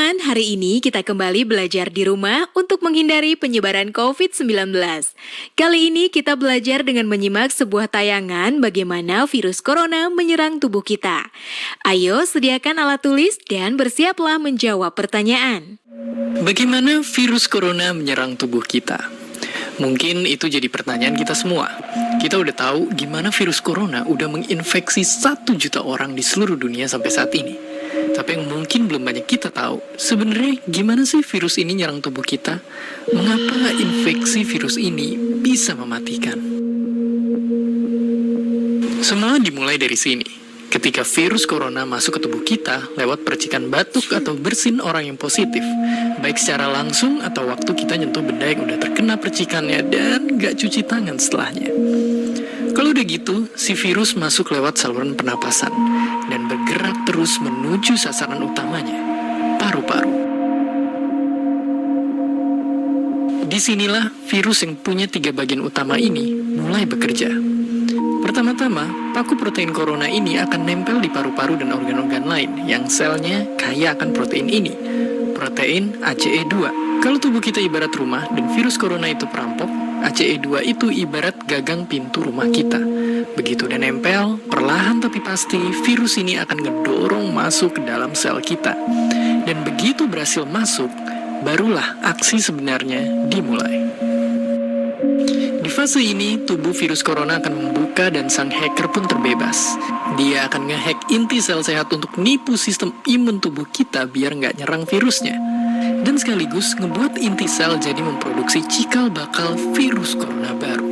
teman-teman, hari ini kita kembali belajar di rumah untuk menghindari penyebaran COVID-19. Kali ini kita belajar dengan menyimak sebuah tayangan bagaimana virus corona menyerang tubuh kita. Ayo sediakan alat tulis dan bersiaplah menjawab pertanyaan. Bagaimana virus corona menyerang tubuh kita? Mungkin itu jadi pertanyaan kita semua. Kita udah tahu gimana virus corona udah menginfeksi 1 juta orang di seluruh dunia sampai saat ini. Tapi yang mungkin belum banyak kita tahu, sebenarnya gimana sih virus ini nyerang tubuh kita? Mengapa infeksi virus ini bisa mematikan? Semua dimulai dari sini. Ketika virus corona masuk ke tubuh kita lewat percikan batuk atau bersin orang yang positif, baik secara langsung atau waktu kita nyentuh benda yang udah terkena percikannya dan gak cuci tangan setelahnya. Kalau udah gitu, si virus masuk lewat saluran pernapasan dan bergerak terus menuju sasaran utamanya, paru-paru. Disinilah virus yang punya 3 bagian utama ini mulai bekerja. Pertama-tama, paku protein corona ini akan nempel di paru-paru dan organ-organ lain yang selnya kaya akan protein ini, protein ACE2. Kalau tubuh kita ibarat rumah dan virus corona itu perampok, ACE2 itu ibarat gagang pintu rumah kita. Begitu udah nempel, perlahan tapi pasti virus ini akan ngedorong masuk ke dalam sel kita. Dan begitu berhasil masuk, barulah aksi sebenarnya dimulai. Di fase ini, tubuh virus corona akan membuka dan sang hacker pun terbebas. Dia akan ngehack inti sel sehat untuk nipu sistem imun tubuh kita biar nggak nyerang virusnya. Dan sekaligus ngebuat inti sel jadi memproduksi cikal bakal virus corona baru.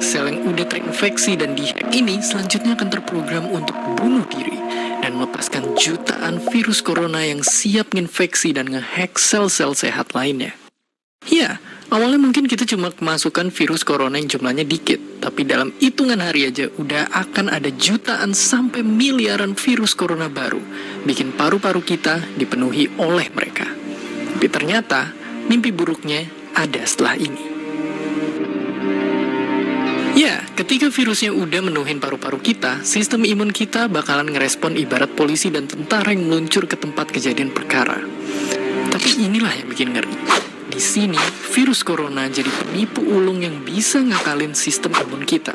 Sel yang udah terinfeksi dan dihack ini selanjutnya akan terprogram untuk bunuh diri dan melepaskan jutaan virus corona yang siap nginfeksi dan ngehack sel-sel sehat lainnya. Ya, awalnya mungkin kita cuma kemasukan virus corona yang jumlahnya dikit, tapi dalam hitungan hari aja udah akan ada jutaan sampai miliaran virus corona baru, bikin paru-paru kita dipenuhi oleh mereka. Tapi ternyata, mimpi buruknya ada setelah ini. Ya, ketika virusnya udah menuhin paru-paru kita, sistem imun kita bakalan ngerespon ibarat polisi dan tentara yang meluncur ke tempat kejadian perkara. Tapi inilah yang bikin ngeri. Di sini, virus corona jadi penipu ulung yang bisa ngakalin sistem imun kita.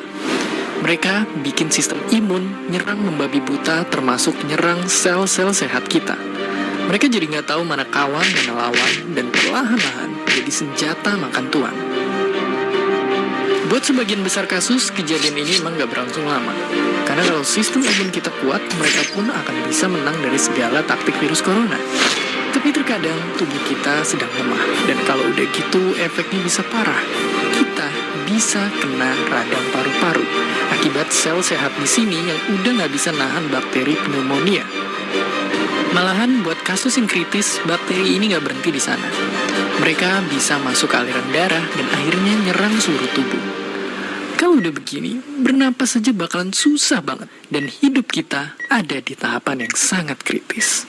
Mereka bikin sistem imun nyerang membabi buta termasuk nyerang sel-sel sehat kita. Mereka jadi nggak tahu mana kawan, mana lawan, dan perlahan-lahan jadi senjata makan tuan. Buat sebagian besar kasus, kejadian ini emang nggak berlangsung lama. Karena kalau sistem imun kita kuat, mereka pun akan bisa menang dari segala taktik virus corona. Tapi terkadang tubuh kita sedang lemah, dan kalau udah gitu efeknya bisa parah. Kita bisa kena radang paru-paru akibat sel sehat di sini yang udah nggak bisa nahan bakteri pneumonia. Malahan buat kasus yang kritis, bakteri ini nggak berhenti di sana. Mereka bisa masuk ke aliran darah dan akhirnya nyerang seluruh tubuh. Kalau udah begini, bernapas saja bakalan susah banget dan hidup kita ada di tahapan yang sangat kritis.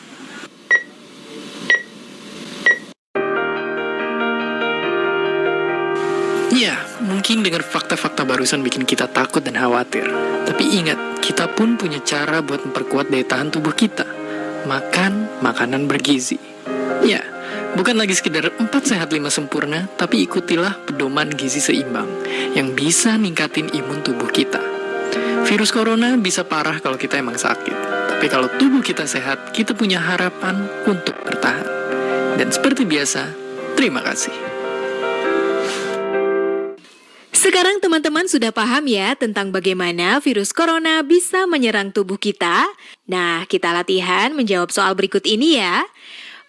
Ya, mungkin dengan fakta-fakta barusan bikin kita takut dan khawatir. Tapi ingat, kita pun punya cara buat memperkuat daya tahan tubuh kita. Makan makanan bergizi. Ya, bukan lagi sekedar 4 sehat 5 sempurna, tapi ikutilah pedoman gizi seimbang yang bisa ningkatin imun tubuh kita. Virus corona bisa parah kalau kita emang sakit. Tapi kalau tubuh kita sehat, kita punya harapan untuk bertahan. Dan seperti biasa, terima kasih. Sekarang teman-teman sudah paham ya tentang bagaimana virus corona bisa menyerang tubuh kita? Nah, kita latihan menjawab soal berikut ini ya.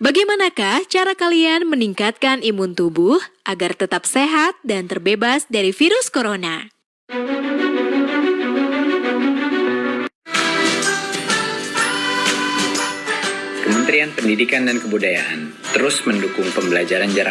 Bagaimanakah cara kalian meningkatkan imun tubuh agar tetap sehat dan terbebas dari virus corona? Kementerian Pendidikan dan Kebudayaan terus mendukung pembelajaran jarak